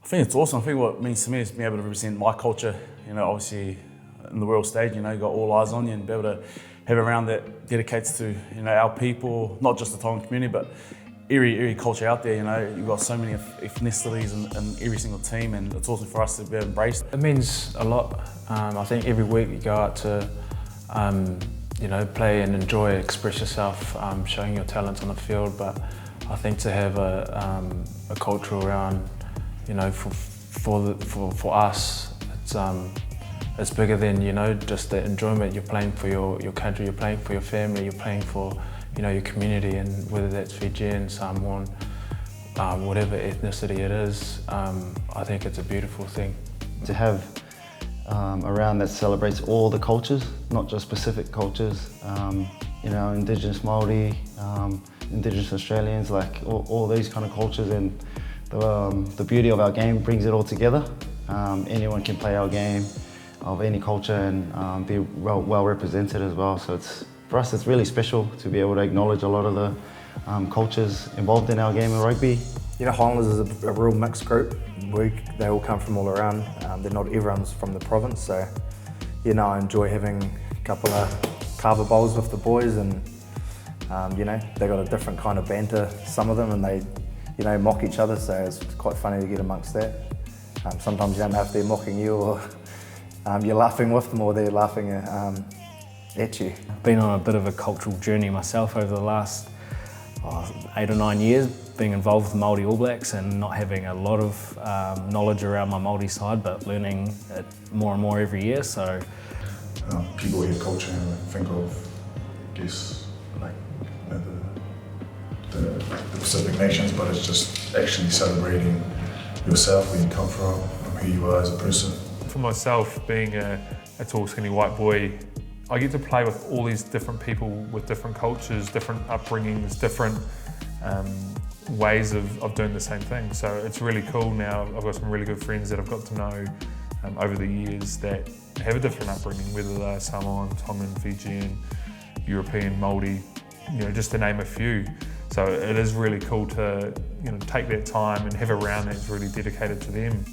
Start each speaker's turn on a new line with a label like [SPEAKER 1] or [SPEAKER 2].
[SPEAKER 1] I think it's awesome. I think what it means to me is being able to represent my culture, obviously in the world stage, you got all eyes on you, and be able to have a round that dedicates to, our people, not just the Tongan community, but every culture out there. You've got so many ethnicities in every single team, and it's awesome for us to be able to embrace.
[SPEAKER 2] It means a lot. I think every week you go out to, play and enjoy, express yourself, showing your talents on the field. But I think to have a culture around, for us, it's bigger than just the enjoyment. You're playing for your country, you're playing for your family, you're playing for your community, and whether that's Fijian, Samoan, whatever ethnicity it is, I think it's a beautiful thing.
[SPEAKER 3] To have a round that celebrates all the cultures, not just Pacific cultures, Indigenous Māori, Indigenous Australians, like all these kind of cultures, and the beauty of our game brings it all together. Anyone can play our game of any culture and be well represented as well. So for us, it's really special to be able to acknowledge a lot of the cultures involved in our game of rugby.
[SPEAKER 4] Highlanders is a real mixed group. They all come from all around. They're not everyone's from the province, so I enjoy having a couple of carver bowls with the boys, and they got a different kind of banter, some of them, and they mock each other, so it's quite funny to get amongst that. Sometimes you don't know if they're mocking you or you're laughing with them, or they're laughing at you.
[SPEAKER 5] I've been on a bit of a cultural journey myself over the last 8 or 9 years, being involved with the Māori All Blacks and not having a lot of knowledge around my Māori side, but learning it more and more every year. So
[SPEAKER 6] people hear culture and think of, I guess, like the Pacific nations, but it's just actually celebrating yourself, where you come from, who you are as a person.
[SPEAKER 7] For myself, being a tall, skinny white boy, I get to play with all these different people with different cultures, different upbringings, different ways of doing the same thing. So it's really cool now. I've got some really good friends that I've got to know over the years that have a different upbringing, whether they're Samoan, Tongan, Fijian, European, Māori, just to name a few. So it is really cool to take that time and have a round that's really dedicated to them.